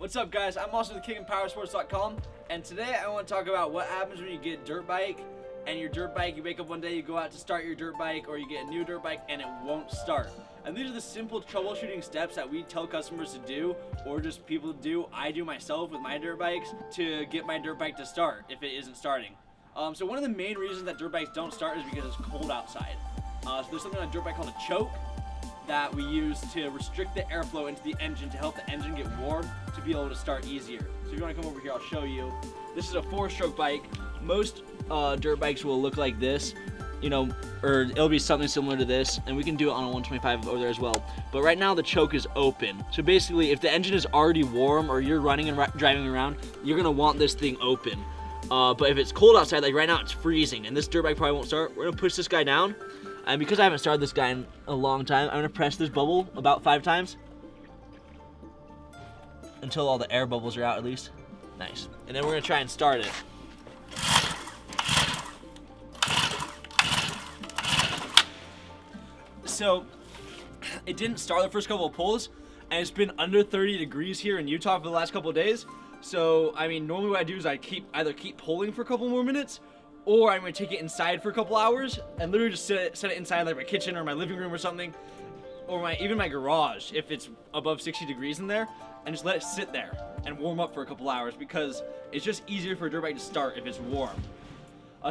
What's up, guys? I'm also with KickandPowersports.com, and today I want to talk about what happens when you get a dirt bike, and your dirt bike, you wake up one day, you go out to start your dirt bike, or you get a new dirt bike and it won't start. And these are the simple troubleshooting steps that we tell customers to do, or just people to do. I do myself with my dirt bikes to get my dirt bike to start if it isn't starting. So one of the main reasons that dirt bikes don't start is because it's cold outside. So there's something on a dirt bike called a choke that we use to restrict the airflow into the engine to help the engine get warm to be able to start easier. So if you want to come over here, I'll show you. This is a 4-stroke bike. Most dirt bikes will look like this, or it'll be something similar to this, and we can do it on a 125 over there as well. But right now the choke is open. So basically, if the engine is already warm or you're running and driving around, you're gonna want this thing open. But if it's cold outside, like right now it's freezing, and this dirt bike probably won't start, we're gonna push this guy down. And because I haven't started this guy in a long time, I'm gonna press this bubble about 5 times until all the air bubbles are out at least. Nice. And then we're gonna try and start it. So it didn't start the first couple of pulls, and it's been under 30 degrees here in Utah for the last couple of days. So I mean, normally what I do is I either keep pulling for a couple more minutes, or I'm gonna take it inside for a couple hours and literally just set it inside like my kitchen or my living room or something, or even my garage if it's above 60 degrees in there, and just let it sit there and warm up for a couple hours, because it's just easier for a dirt bike to start if it's warm.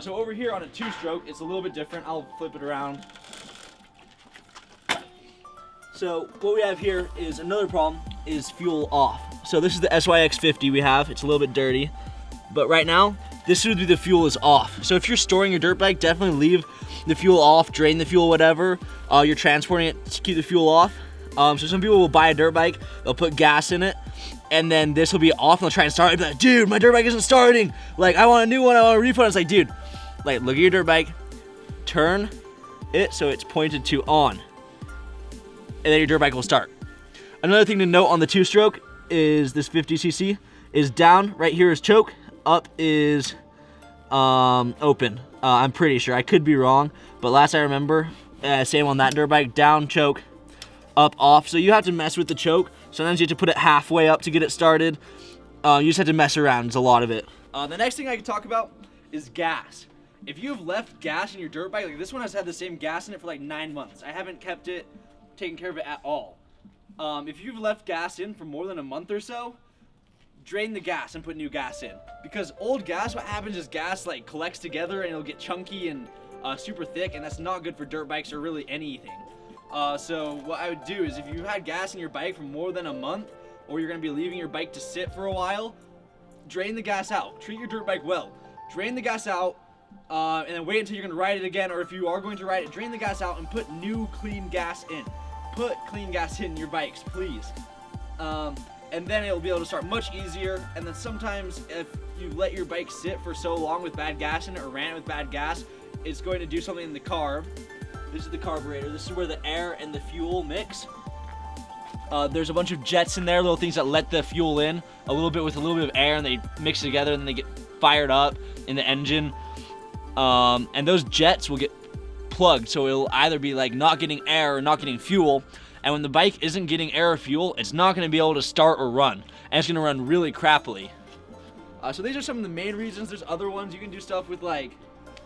So over here on a 2-stroke, it's a little bit different. I'll flip it around. So what we have here is another problem, is fuel off. So this is the SYX50 we have. It's a little bit dirty, but right now this would be the fuel is off. So if you're storing your dirt bike, definitely leave the fuel off, drain the fuel, whatever. You're transporting it to keep the fuel off. So some people will buy a dirt bike, they'll put gas in it, and then this will be off, and they'll try and start it. Be like, dude, my dirt bike isn't starting. Like, I want a new one, I want a refund. It's like, dude, like, look at your dirt bike, turn it so it's pointed to on, and then your dirt bike will start. Another thing to note on the 2-stroke is this 50cc is down. Right here is choke, up is open. I'm pretty sure, I could be wrong, but last I remember, same on that dirt bike, down, choke, up, off. So you have to mess with the choke. Sometimes you have to put it halfway up to get it started. You just have to mess around. It's a lot of it. The next thing I can talk about is gas. If you have left gas in your dirt bike, like this one has had the same gas in it for like 9 months. I haven't kept it, taken care of it at all. If you've left gas in for more than a month or so, drain the gas and put new gas in. Because old gas, what happens is gas like collects together and it'll get chunky and super thick, and that's not good for dirt bikes or really anything. So what I would do is, if you had gas in your bike for more than a month, or you're going to be leaving your bike to sit for a while, drain the gas out. Treat your dirt bike well. Drain the gas out, and then wait until you're going to ride it again, or if you are going to ride it, drain the gas out and put new clean gas in. Put clean gas in your bikes, please. And then it'll be able to start much easier. And then sometimes if you let your bike sit for so long with bad gas in it, or ran it with bad gas, it's going to do something in the carb. This is the carburetor. This is where the air and the fuel mix. There's a bunch of jets in there, little things that let the fuel in a little bit with a little bit of air, and they mix together and then they get fired up in the engine. And those jets will get plugged, so it'll either be like not getting air or not getting fuel. And when the bike isn't getting air or fuel, it's not going to be able to start or run, and it's going to run really crappily. So these are some of the main reasons. There's other ones. You can do stuff with like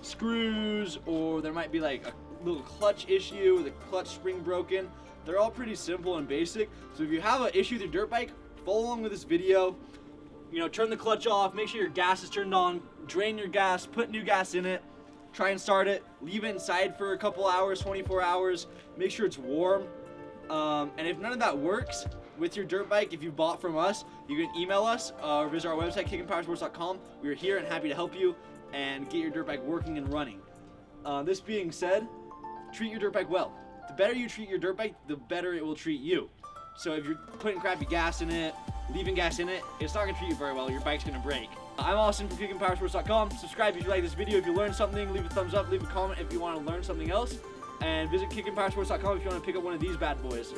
screws, or there might be like a little clutch issue, the clutch spring broken. They're all pretty simple and basic. So if you have an issue with your dirt bike, follow along with this video. Turn the clutch off, make sure your gas is turned on, drain your gas, put new gas in it, try and start it, leave it inside for a couple hours, 24 hours, make sure it's warm. And if none of that works with your dirt bike, if you bought from us, you can email us or visit our website, KickandPowersports.com. We're here and happy to help you and get your dirt bike working and running. This being said, treat your dirt bike well. The better you treat your dirt bike, the better it will treat you. So if you're putting crappy gas in it, leaving gas in it, it's not going to treat you very well. Your bike's going to break. I'm Austin from KickandPowersports.com. Subscribe if you like this video. If you learned something, leave a thumbs up, leave a comment if you want to learn something else. And visit KickandPowersports.com if you want to pick up one of these bad boys.